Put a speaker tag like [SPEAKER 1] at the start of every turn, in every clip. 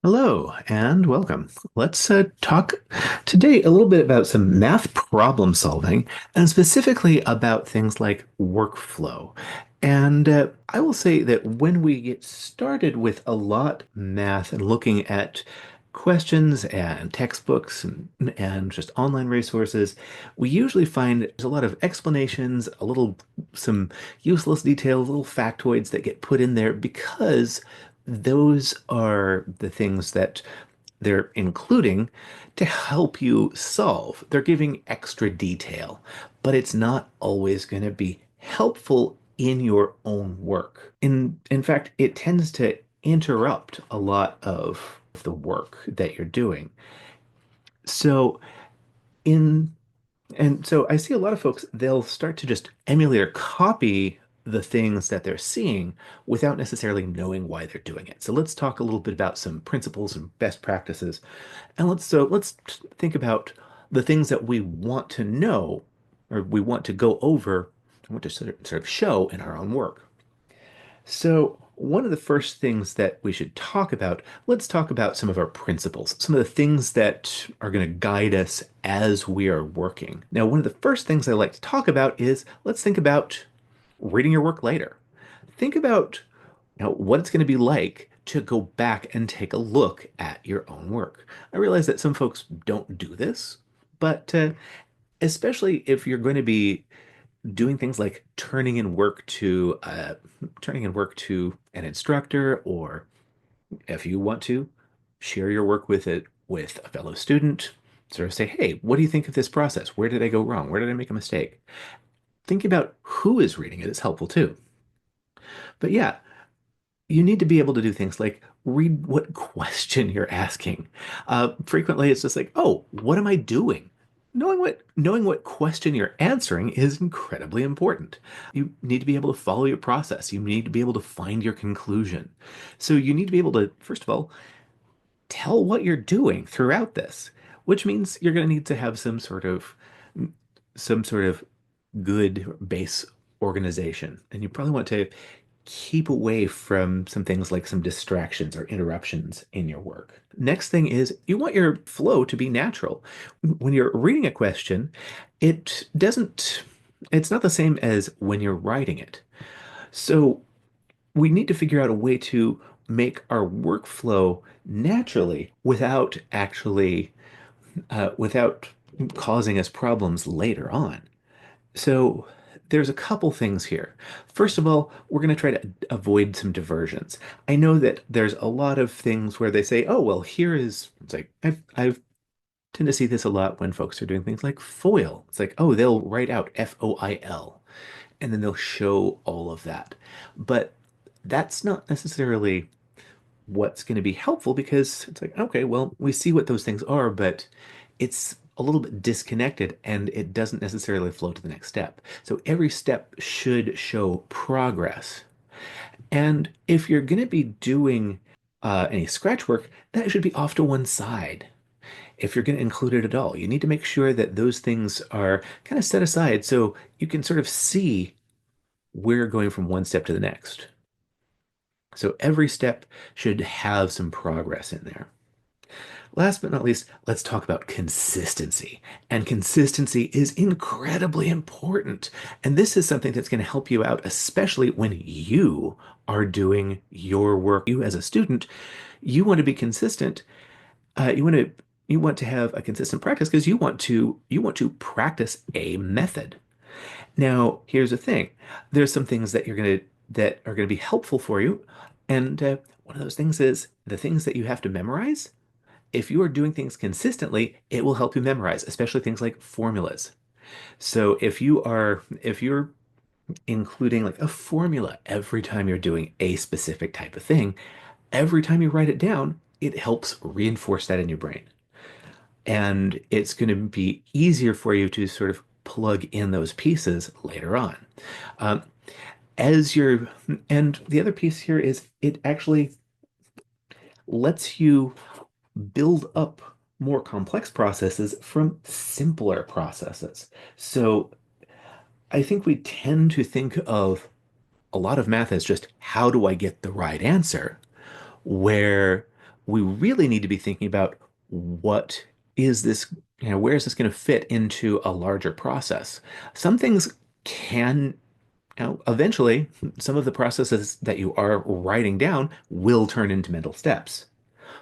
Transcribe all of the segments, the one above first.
[SPEAKER 1] Hello and welcome. Let's talk today a little bit about some math problem solving and specifically about things like workflow. And I will say that when we get started with a lot math and looking at questions and textbooks and just online resources, we usually find there's a lot of explanations, some useless details, little factoids that get put in there because those are the things that they're including to help you solve. They're giving extra detail, but it's not always going to be helpful in your own work. In fact, it tends to interrupt a lot of the work that you're doing. So in and so I see a lot of folks, they'll start to just emulate or copy the things that they're seeing without necessarily knowing why they're doing it. So let's talk a little bit about some principles and best practices. And let's think about the things that we want to know or we want to go over, want to sort of show in our own work. So, one of the first things that we should talk about, let's talk about some of our principles, some of the things that are going to guide us as we are working. Now, one of the first things I like to talk about is let's think about reading your work later. Think about what it's going to be like to go back and take a look at your own work. I realize that some folks don't do this, but especially if you're going to be doing things like turning in work to an instructor, or if you want to share your work with a fellow student, sort of say, hey, what do you think of this process? Where did I go wrong? Where did I make a mistake? Thinking about who is reading it is helpful too. But yeah, you need to be able to do things like read what question you're asking. Frequently, it's just like, oh, what am I doing? Knowing what question you're answering is incredibly important. You need to be able to follow your process. You need to be able to find your conclusion. So you need to be able to, first of all, tell what you're doing throughout this, which means you're going to need to have some sort of good base organization. And you probably want to keep away from some things like some distractions or interruptions in your work. Next thing is you want your flow to be natural. When you're reading a question, it doesn't, it's not the same as when you're writing it. So we need to figure out a way to make our workflow naturally without causing us problems later on. So there's a couple things here. First of all, we're going to try to avoid some diversions. I know that there's a lot of things where they say, "Oh, well, here is." It's like I've tend to see this a lot when folks are doing things like FOIL. It's like, oh, they'll write out FOIL, and then they'll show all of that. But that's not necessarily what's going to be helpful because it's like, okay, well, we see what those things are, but it's a little bit disconnected and it doesn't necessarily flow to the next step. So every step should show progress. And if you're going to be doing any scratch work, that should be off to one side. If you're going to include it at all, you need to make sure that those things are kind of set aside so you can sort of see where you're going from one step to the next. So every step should have some progress in there. Last but not least, let's talk about consistency. And consistency is incredibly important. And this is something that's going to help you out, especially when you are doing your work. You as a student, you want to be consistent. You want to have a consistent practice because you want to practice a method. Now, here's the thing. There's some things that are going to be helpful for you. And one of those things is the things that you have to memorize. If you are doing things consistently, it will help you memorize, especially things like formulas. So if you're including like a formula every time you're doing a specific type of thing, every time you write it down, it helps reinforce that in your brain. And it's going to be easier for you to sort of plug in those pieces later on. Um, as you're, and the other piece here is it actually lets you build up more complex processes from simpler processes. So I think we tend to think of a lot of math as just how do I get the right answer? Where we really need to be thinking about what is this, where is this going to fit into a larger process? Some things can, eventually, some of the processes that you are writing down will turn into mental steps,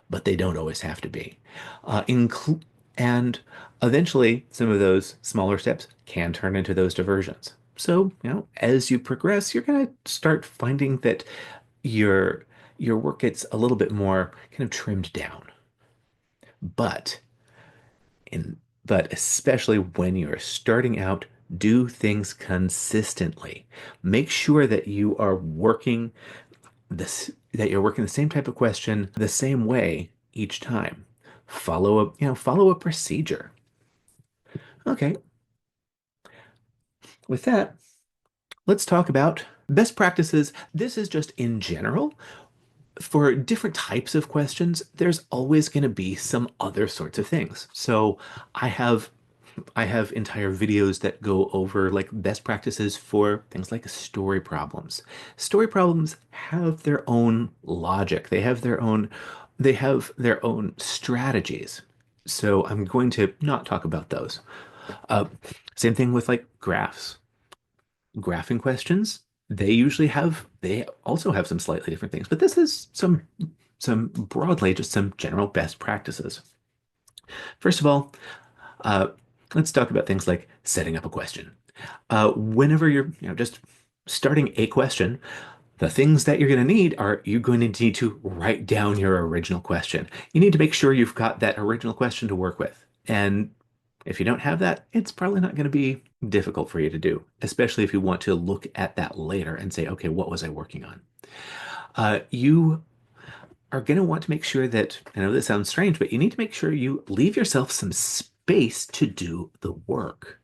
[SPEAKER 1] but they don't always have to be. Inclu and eventually, some of those smaller steps can turn into those diversions. So, as you progress, you're going to start finding that your your work gets a little bit more kind of trimmed down. But in but especially when you're starting out, do things consistently. Make sure that you're working the same type of question the same way each time. Follow a procedure. Okay, with that, let's talk about best practices. This is just in general. For different types of questions, there's always going to be some other sorts of things. So I have I have entire videos that go over like best practices for things like story problems. Story problems have their own logic. They have their own strategies. So I'm going to not talk about those. Uh, Same thing with like graphs. Graphing questions, they also have some slightly different things, but this is some broadly just some general best practices. First of all, uh, let's talk about things like setting up a question. Whenever you're, just starting a question, the things that you're going to need are you're going to need to write down your original question. You need to make sure you've got that original question to work with. And if you don't have that, it's probably not going to be difficult for you to do, especially if you want to look at that later and say, okay, what was I working on? You are going to want to make sure that, I know this sounds strange, but you need to make sure you leave yourself some space to do the work.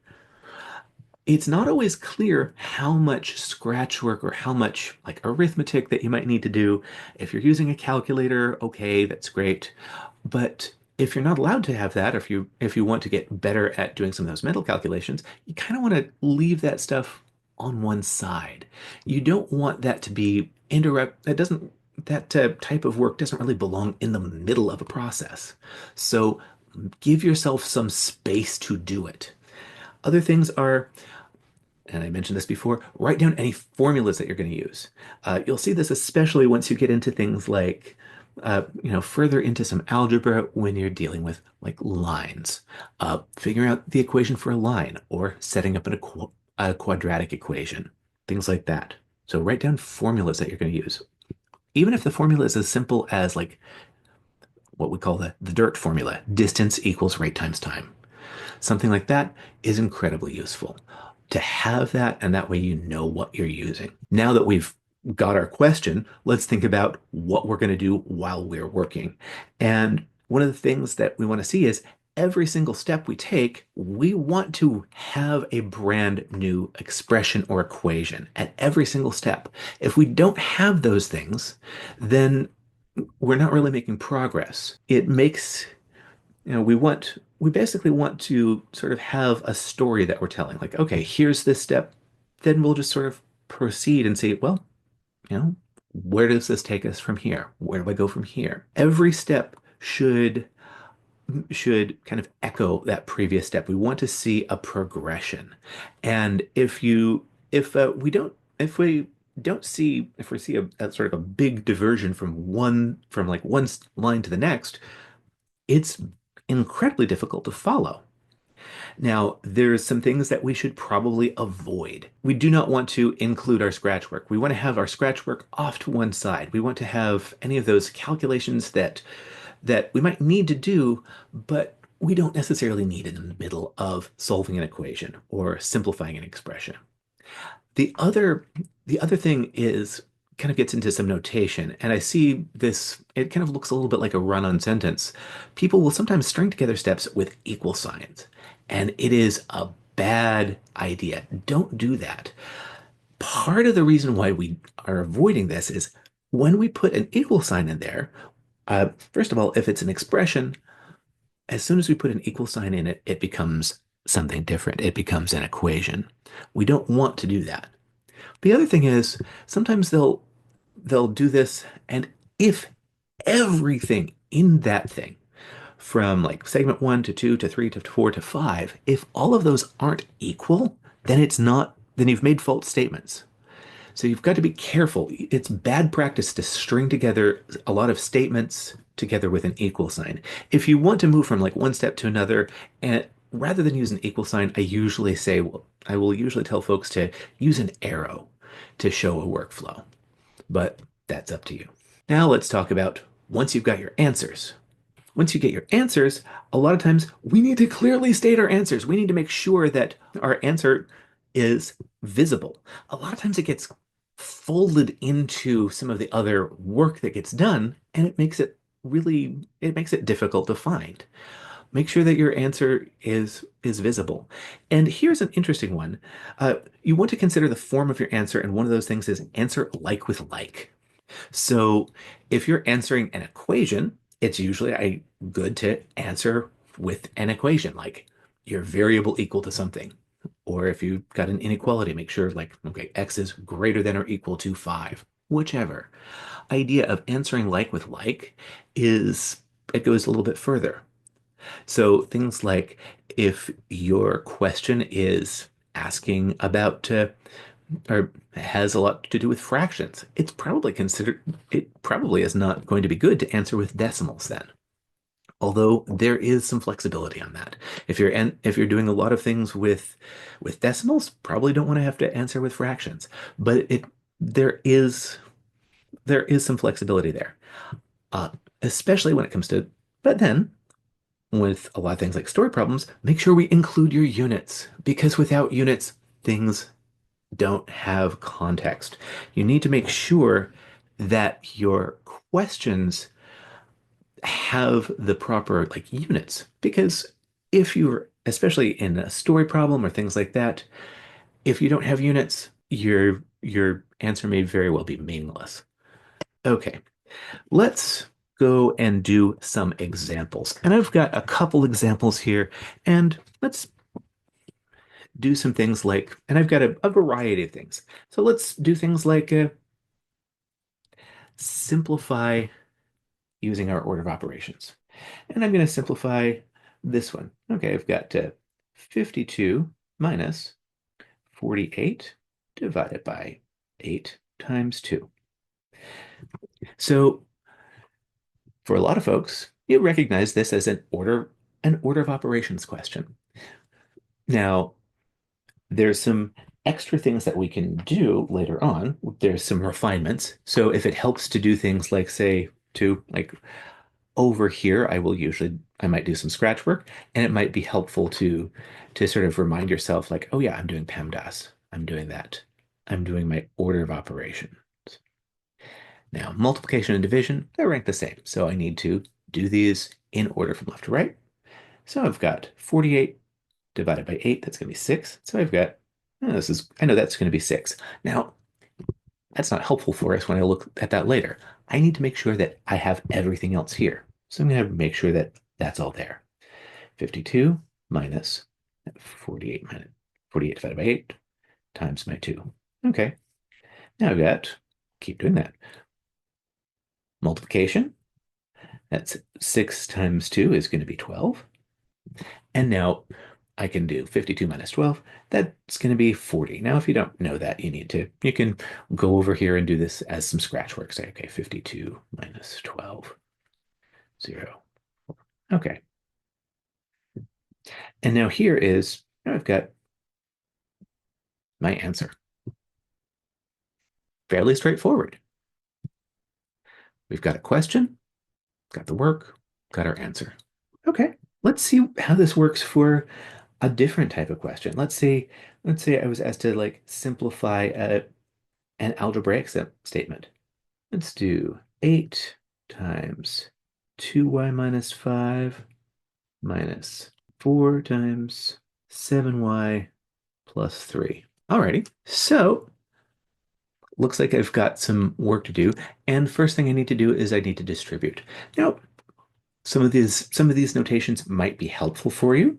[SPEAKER 1] It's not always clear how much scratch work or how much like arithmetic that you might need to do. If you're using a calculator, okay, that's great. But if you're not allowed to have that, or if you want to get better at doing some of those mental calculations, you kind of want to leave that stuff on one side. You don't want that to be interrupt. That type of work doesn't really belong in the middle of a process. So give yourself some space to do it. Other things are, and I mentioned this before, write down any formulas that you're going to use. You'll see this especially once you get into things like, further into some algebra when you're dealing with like lines, figuring out the equation for a line or setting up a quadratic equation, things like that. So write down formulas that you're going to use. Even if the formula is as simple as like what we call the dirt formula, distance equals rate times time. Something like that is incredibly useful to have that, and that way you know what you're using. Now that we've got our question, let's think about what we're going to do while we're working. And one of the things that we want to see is every single step we take, we want to have a brand new expression or equation at every single step. If we don't have those things, then we're not really making progress. It makes we basically want to sort of have a story that we're telling. Like, okay, here's this step. Then we'll just sort of proceed and say, well, where does this take us from here? Where do I go from here? Every step should kind of echo that previous step. We want to see a progression. And if we see a sort of a big diversion from like one line to the next, it's incredibly difficult to follow. Now, there's some things that we should probably avoid. We do not want to include our scratch work. We want to have our scratch work off to one side. We want to have any of those calculations that we might need to do, but we don't necessarily need in the middle of solving an equation or simplifying an expression. The other the other thing is kind of gets into some notation, and I see this, it kind of looks a little bit like a run-on sentence. People will sometimes string together steps with equal signs, and it is a bad idea. Don't do that. Part of the reason why we are avoiding this is when we put an equal sign in there, first of all, if it's an expression, as soon as we put an equal sign in it, it becomes something different. It becomes an equation. We don't want to do that. The other thing is sometimes they'll do this, and if in that thing, from like segment one to two to three to four to five, if all of those aren't equal, then it's not, then you've made false statements. So you've got to be careful. It's bad practice to string together a lot of statements together with an equal sign. If you want to move from like one step to another, and rather than use an equal sign, I usually say, well, I will usually tell folks to use an arrow to show a workflow, but that's up to you. Now let's talk about once you've got your answers. Once you get your answers, a lot of times we need to clearly state our answers. We need to make sure that our answer is visible. A lot of times it gets folded into some of the other work that gets done, and it makes it difficult to find. Make sure that your answer is visible. And here's an interesting one. You want to consider the form of your answer, and one of those things is answer like with like. So if you're answering an equation, it's usually good to answer with an equation, like your variable equal to something. Or if you've got an inequality, make sure like, okay, x is greater than or equal to 5, whichever. Idea of answering like with like is it goes a little bit further. So things like if your question is asking about or has a lot to do with fractions, it probably is not going to be good to answer with decimals then. Although there is some flexibility on that. If you're doing a lot of things with decimals, probably don't want to have to answer with fractions. But it there is there is some flexibility there, uh, especially when it comes to. But then with a lot of things like story problems, make sure we include your units because without units, things don't have context. You need to make sure that your questions have the proper like units because if you're especially in a story problem or things like that, if you don't have units, your answer may very well be meaningless. Okay, let's go and do some examples. And I've got a couple examples here, and let's do some things like, and I've got a variety of things. So let's do things like simplify using our order of operations. And I'm going to simplify this one. Okay, I've got 52 minus 48 divided by 8 times 2. So for a lot of folks, you recognize this as an order of operations question. Now, there's some extra things that we can do later on. There's some refinements. So if it helps to do things like say to like over here, I might do some scratch work, and it might be helpful to sort of remind yourself like, oh yeah, I'm doing PEMDAS. I'm doing that. I'm doing my order of operations. Now, multiplication and division, they're ranked the same. So I need to do these in order from left to right. So I've got 48 divided by 8, that's going to be 6. So I've got, I know that's going to be 6. Now, that's not helpful for us when I look at that later. I need to make sure that I have everything else here. So I'm going to make sure that that's all there. 52 minus 48 divided by 8 times my 2. Okay, now I've got, keep doing that. Multiplication, that's 6 times 2 is going to be 12. And now I can do 52 minus 12. That's going to be 40. Now, if you don't know that, you can go over here and do this as some scratch work. Say, okay, 52 minus 12, 0. Okay. And now here is, I've got my answer. Fairly straightforward. We've got a question, got the work, got our answer. Okay, let's see how this works for a different type of question. Let's say I was asked to like simplify an algebraic statement. Let's do 8 times 2y minus 5 minus 4 times 7y plus 3. Alrighty, so looks like I've got some work to do. And first thing I need to do is I need to distribute. Now, some of these notations might be helpful for you.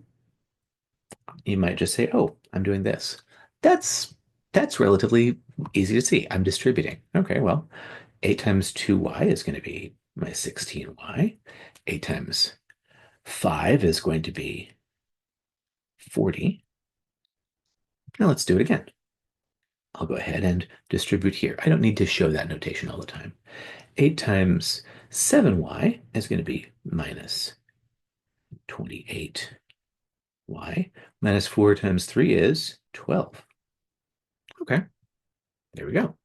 [SPEAKER 1] You might just say, "Oh, I'm doing this." That's that's relatively easy to see. I'm distributing. Okay, well, 8 times 2y is going to be my 16y. 8 times 5 is going to be 40. Now let's do it again. I'll go ahead and distribute here. I don't need to show that notation all the time. 8 times 7y is going to be minus 28y. Minus 4 times 3 is 12. Okay, there we go.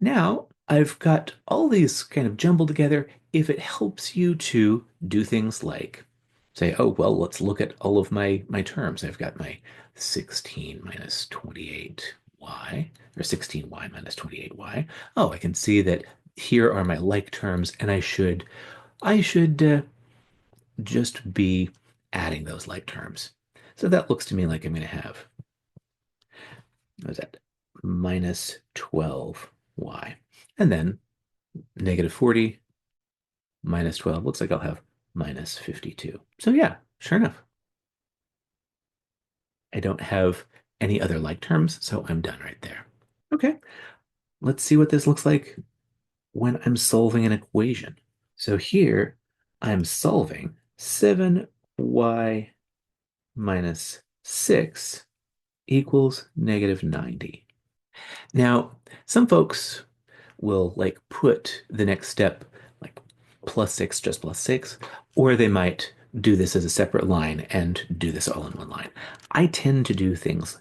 [SPEAKER 1] Now I've got all these kind of jumbled together. If it helps you to do things like say, oh, well, let's look at all of my terms. I've got my 16 minus 28y, or 16y minus 28y. Oh, I can see that here are my like terms, and I should just be adding those like terms. So that looks to me like I'm going to have, what is that, minus 12y. And then negative 40 minus 12 looks like I'll have minus 52. So yeah, sure enough, I don't have any other like terms, so I'm done right there. Okay, let's see what this looks like when I'm solving an equation. So here I'm solving 7y minus 6 equals negative 90. Now, some folks will like put the next step like plus 6, just plus 6, or they might do this as a separate line and do this all in one line. I tend to do things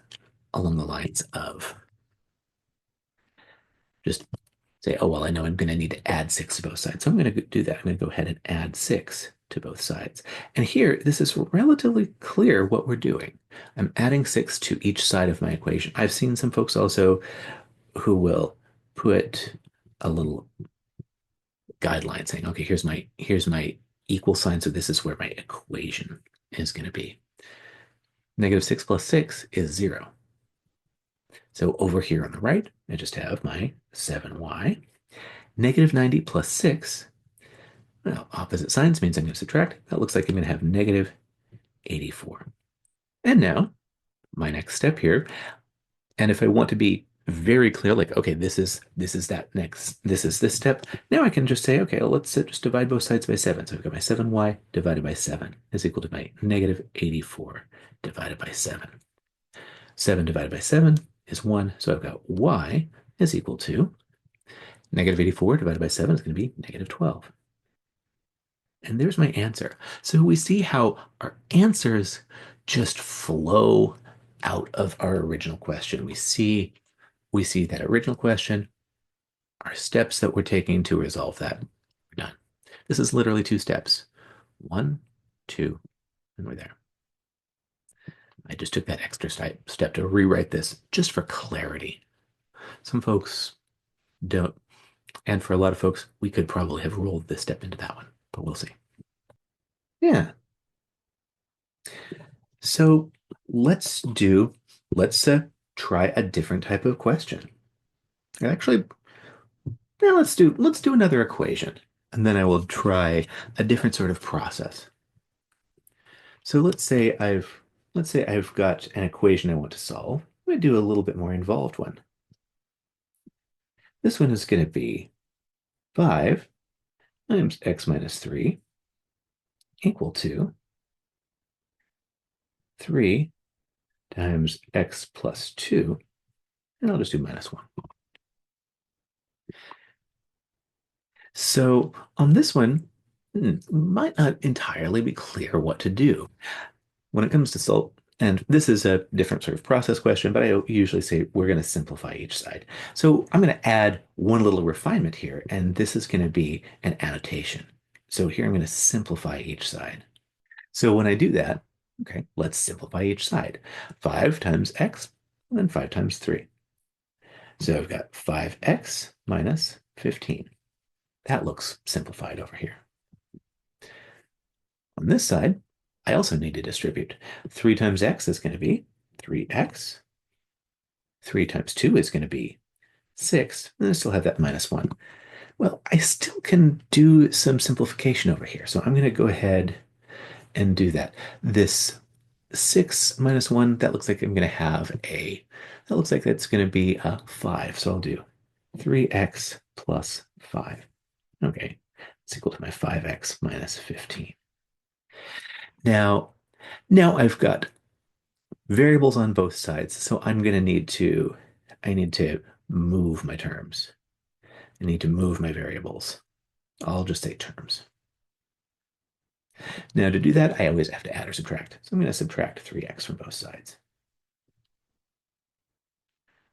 [SPEAKER 1] along the lines of just say, oh, well, I know I'm going to need to add 6 to both sides. So I'm going to do that. I'm going to go ahead and add 6 to both sides. And here, this is relatively clear what we're doing. I'm adding 6 to each side of my equation. I've seen some folks also who will put a little guideline saying, okay, here's my equal sign, so this is where my equation is going to be. Negative 6 plus 6 is 0. So over here on the right, I just have my 7y. Negative 90 plus 6, well, opposite signs means I'm going to subtract. That looks like I'm going to have negative 84. And now, my next step here, and if I want to be very clear, like, okay, this is this step. Now I can just say, okay, well, let's just divide both sides by 7. So I've got my 7y divided by 7 is equal to my negative 84 divided by 7. 7 divided by 7 is 1, so I've got y is equal to negative 84 divided by 7 is going to be negative 12. And there's my answer. So we see how our answers just flow out of our original question. We see that original question, our steps that we're taking to resolve that. We're done. This is literally 2 steps. 1, 2, and we're there. I just took that extra step to rewrite this just for clarity. Some folks don't, and for a lot of folks, we could probably have rolled this step into that one, but we'll see. Yeah. So let's try a different type of question. Actually, yeah, let's do another equation, and then I will try a different sort of process. So let's say I've got an equation I want to solve. I'm going to do a little bit more involved one. This one is going to be 5 times x minus 3 equal to 3 times x plus 2, and I'll just do minus 1. So on this one, might not entirely be clear what to do. When it comes to solve, and this is a different sort of process question, but I usually say we're going to simplify each side. So I'm going to add one little refinement here, and this is going to be an annotation. So here I'm going to simplify each side. So when I do that, okay, let's simplify each side. 5 times x, and then 5 times 3. So I've got 5x minus 15. That looks simplified over here. On this side, I also need to distribute. 3 times x is going to be 3x. 3 times 2 is going to be 6. And I still have that minus 1. Well, I still can do some simplification over here. So I'm going to go ahead and do that. This 6 minus 1, that looks like I'm going to have that looks like that's going to be a 5. So I'll do 3x plus 5. Okay. It's equal to my 5x minus 15. Now, now I've got variables on both sides, so I need to move my terms. I need to move my variables. I'll just say terms. Now to do that, I always have to add or subtract. So I'm going to subtract 3x from both sides.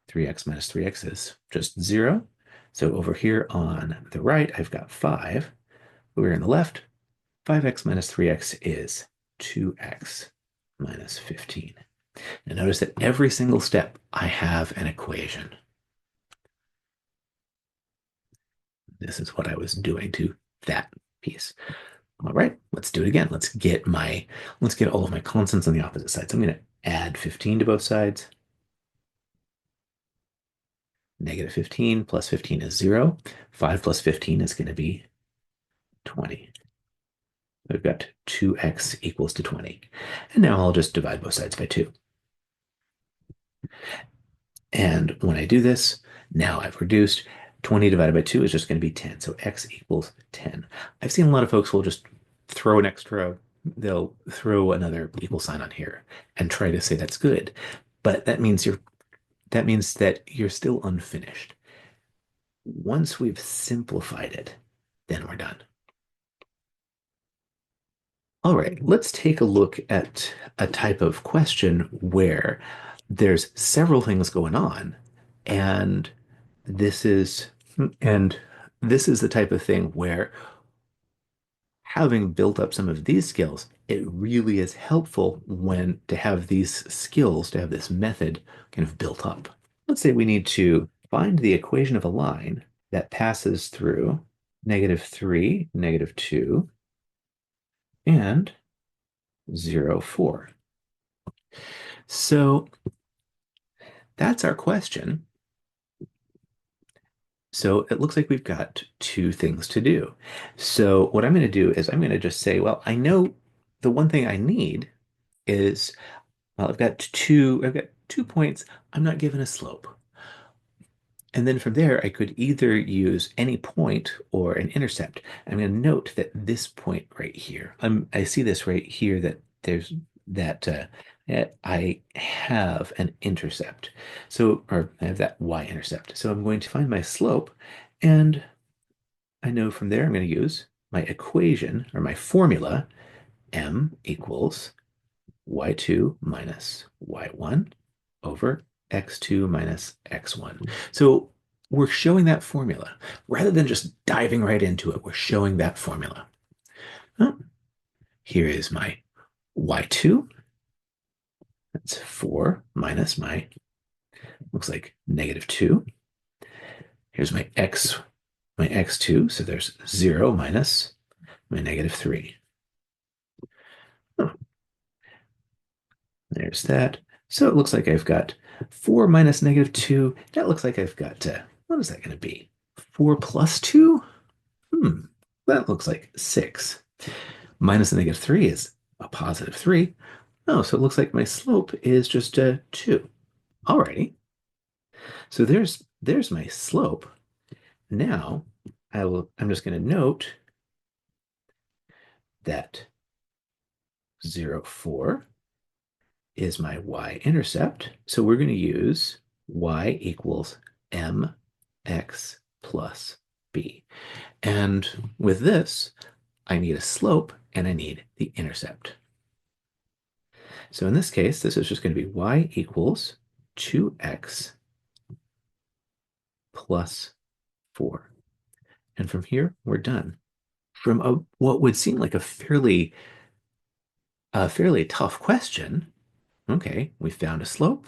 [SPEAKER 1] 3x minus 3x is just 0. So over here on the right, I've got 5. Over here on the left, 5x minus 3x is 2x minus 15. Now notice that every single step, I have an equation. This is what I was doing to that piece. All right, let's do it again. Let's get all of my constants on the opposite side. So I'm going to add 15 to both sides. Negative 15 plus 15 is 0. 5 plus 15 is going to be 20. We've got 2x equals to 20. And now I'll just divide both sides by 2. And when I do this, now I've reduced. 20 divided by 2 is just going to be 10. So x equals 10. I've seen a lot of folks will just throw an extra, they'll throw another equal sign on here and try to say that's good. But that means that you're still unfinished. Once we've simplified it, then we're done. All right, let's take a look at a type of question where there's several things going on, and this is and this is the type of thing where having built up some of these skills, it really is helpful when to have these skills, to have this method kind of built up. Let's say we need to find the equation of a line that passes through -3, -2, and 0, 4. So that's our question. So it looks like we've got two things to do. So what I'm going to do is I'm going to just say, well, I know the one thing I need is, well, I've got 2 points. I'm not given a slope. And then from there, I could either use any point or an intercept. I'm going to note that this point right here, I see this right here that there's that I have an intercept. So, or I have that y-intercept. So I'm going to find my slope, and I know from there I'm going to use my equation or my formula, m equals y2 minus y1 over x2 minus x1. So we're showing that formula. Rather than just diving right into it, we're showing that formula. Oh, here is my y2. That's 4 minus my, looks like -2. Here's my x2. So there's 0 minus my -3. Oh, there's that. So it looks like I've got 4 minus -2. That looks like I've got, what is that going to be? 4 plus 2? That looks like 6. Minus the -3 is a positive 3. Oh, so it looks like my slope is just 2. Alrighty. So there's my slope. Now I'm just going to note that 0, 4 is my y-intercept. So we're going to use y equals mx plus b. And with this, I need a slope and I need the intercept. So in this case, this is just going to be y equals 2x plus 4. And from here, we're done. From what would seem like a fairly tough question, okay, we found a slope,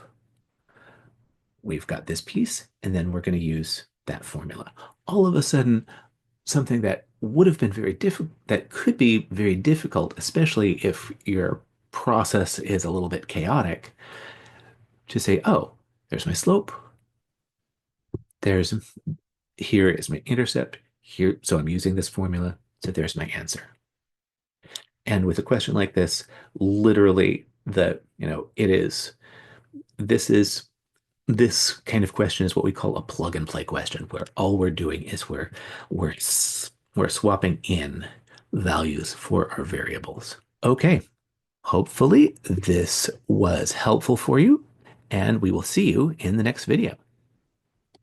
[SPEAKER 1] we've got this piece, and then we're going to use that formula. All of a sudden, something that would have been very difficult, that could be very difficult, especially if your process is a little bit chaotic, to say, oh, there's my slope, there's here is my intercept, here, so I'm using this formula, so there's my answer. And with a question like this, literally this kind of question is what we call a plug and play question, where all we're doing is we're We're swapping in values for our variables. Okay, hopefully this was helpful for you, and we will see you in the next video.